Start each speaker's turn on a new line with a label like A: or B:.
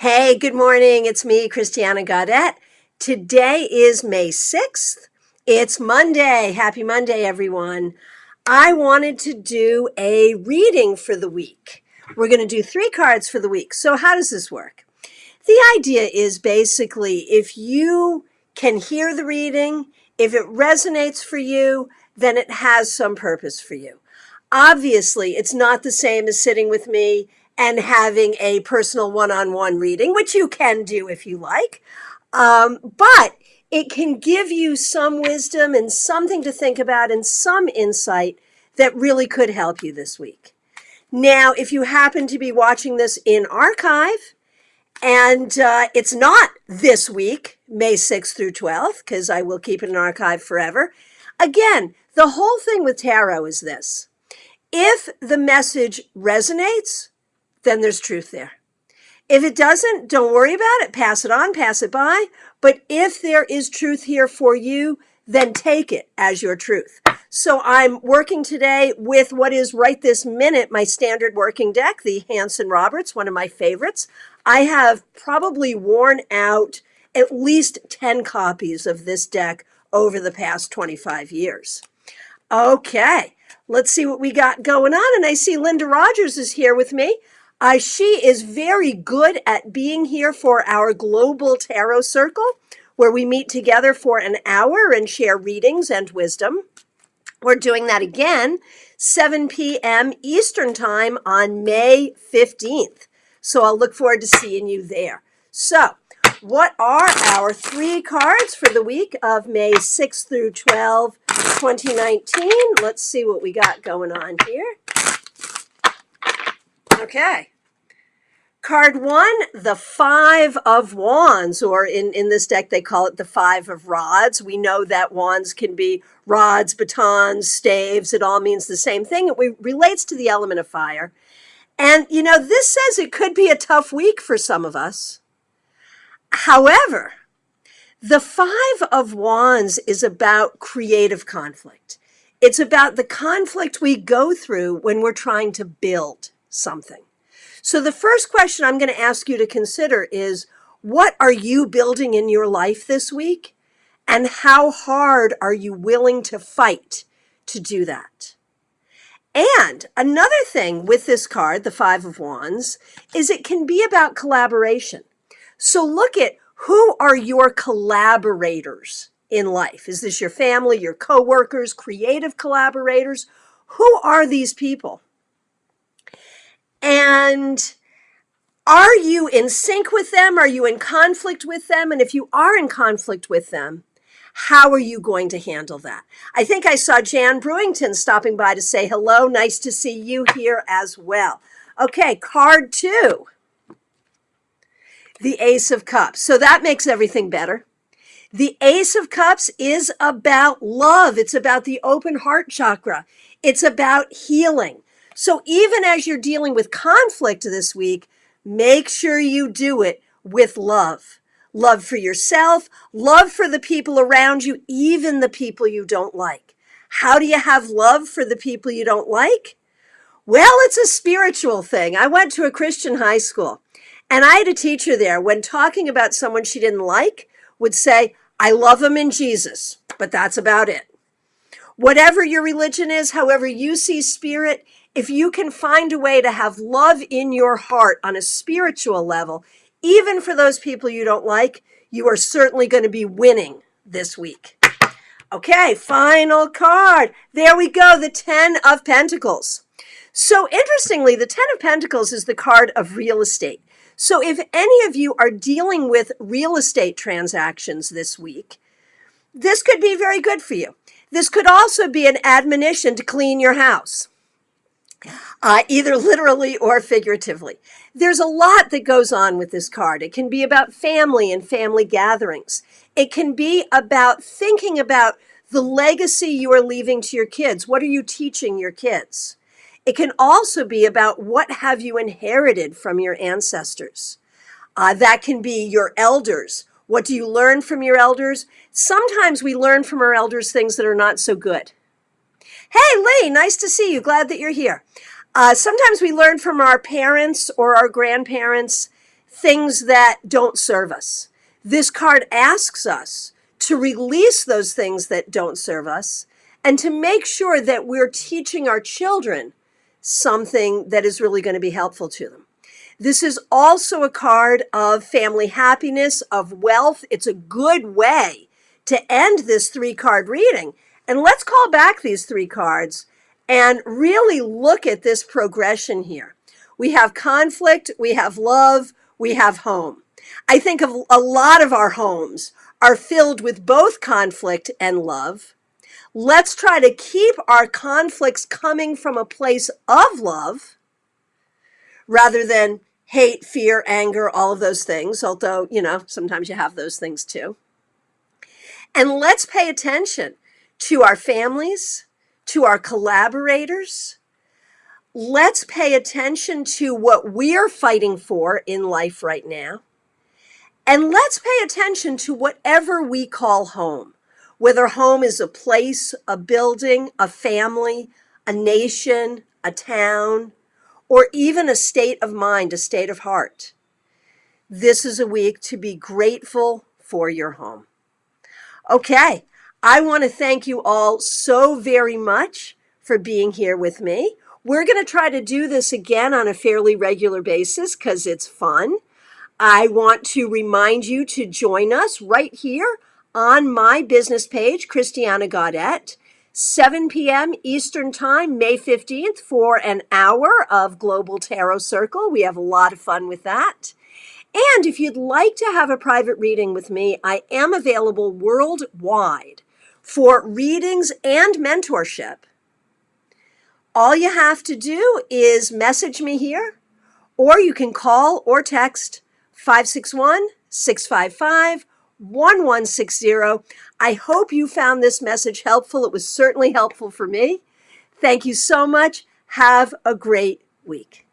A: Hey, good morning. It's me, Christiana Gaudet. Today is May 6th. It's Monday. Happy Monday, everyone. I wanted to do a reading for the week. We're going to do 3 cards for the week. So how does this work? The idea is basically if you can hear the reading, if it resonates for you, then it has some purpose for you. Obviously, it's not the same as sitting with me and having a personal one-on-one reading, which you can do if you like. But it can give you some wisdom and something to think about and some insight that really could help you this week. Now, if you happen to be watching this in archive, and it's not this week, May 6th through 12th, because I will keep it in archive forever. Again, the whole thing with tarot is this. If the message resonates, then there's truth there. If it doesn't, don't worry about it. Pass it on, pass it by. But if there is truth here for you, then take it as your truth. So I'm working today with what is right this minute my standard working deck, the Hanson Roberts, one of my favorites. I have probably worn out at least 10 copies of this deck over the past 25 years. Okay, let's see what we got going on. And I see Linda Rogers is here with me. She is very good at being here for our Global Tarot Circle, where we meet together for an hour and share readings and wisdom. We're doing that again, 7 p.m. Eastern Time on May 15th. So I'll look forward to seeing you there. So what are our 3 cards for the week of May 6th through 12, 2019? Let's see what we got going on here. Okay. Card 1, the 5 of Wands, or in this deck they call it the 5 of Rods. We know that wands can be rods, batons, staves. It all means the same thing. It relates to the element of fire. And, this says it could be a tough week for some of us. However, the 5 of Wands is about creative conflict. It's about the conflict we go through when we're trying to build something. So the first question I'm going to ask you to consider is, what are you building in your life this week? And how hard are you willing to fight to do that? And another thing with this card, the 5 of Wands, is it can be about collaboration. So look at who are your collaborators in life. Is this your family, your coworkers, creative collaborators? Who are these people? And are you in sync with them? Are you in conflict with them? And if you are in conflict with them, how are you going to handle that? I think I saw Jan Brewington stopping by to say hello. Nice to see you here as well. Okay, card 2, the Ace of Cups. So that makes everything better. The Ace of Cups is about love. It's about the open heart chakra. It's about healing. So even as you're dealing with conflict this week, make sure you do it with love. Love for yourself, love for the people around you, even the people you don't like. How do you have love for the people you don't like? Well, it's a spiritual thing. I went to a Christian high school, and I had a teacher there when talking about someone she didn't like would say, I love them in Jesus, but that's about it. Whatever your religion is, however you see spirit, if you can find a way to have love in your heart on a spiritual level, even for those people you don't like, you are certainly going to be winning this week. Okay, final card. There we go, the 10 of Pentacles. So interestingly, the 10 of Pentacles is the card of real estate. So if any of you are dealing with real estate transactions this week, this could be very good for you. This could also be an admonition to clean your house, either literally or figuratively. There's a lot that goes on with this card. It can be about family and family gatherings. It can be about thinking about the legacy you are leaving to your kids. What are you teaching your kids? It can also be about what have you inherited from your ancestors. That can be your elders. What do you learn from your elders? Sometimes we learn from our elders things that are not so good. Hey, Lee, nice to see you. Glad that you're here. Sometimes we learn from our parents or our grandparents things that don't serve us. This card asks us to release those things that don't serve us and to make sure that we're teaching our children something that is really going to be helpful to them. This is also a card of family happiness, of wealth. It's a good way to end this 3-card reading. And let's call back these 3 cards and really look at this progression here. We have conflict, we have love, we have home. I think of a lot of our homes are filled with both conflict and love. Let's try to keep our conflicts coming from a place of love rather than hate, fear, anger, all of those things, although, sometimes you have those things too. And let's pay attention to our families, to our collaborators. Let's pay attention to what we're fighting for in life right now. And let's pay attention to whatever we call home, whether home is a place, a building, a family, a nation, a town, or even a state of mind, a state of heart. This is a week to be grateful for your home. Okay, I want to thank you all so very much for being here with me. We're going to try to do this again on a fairly regular basis because it's fun. I want to remind you to join us right here on my business page, Christiana Gaudet, 7 p.m. Eastern Time, May 15th, for an hour of Global Tarot Circle. We have a lot of fun with that. And if you'd like to have a private reading with me, I am available worldwide for readings and mentorship. All you have to do is message me here, or you can call or text 561-655-1160. I hope you found this message helpful. It was certainly helpful for me. Thank you so much. Have a great week.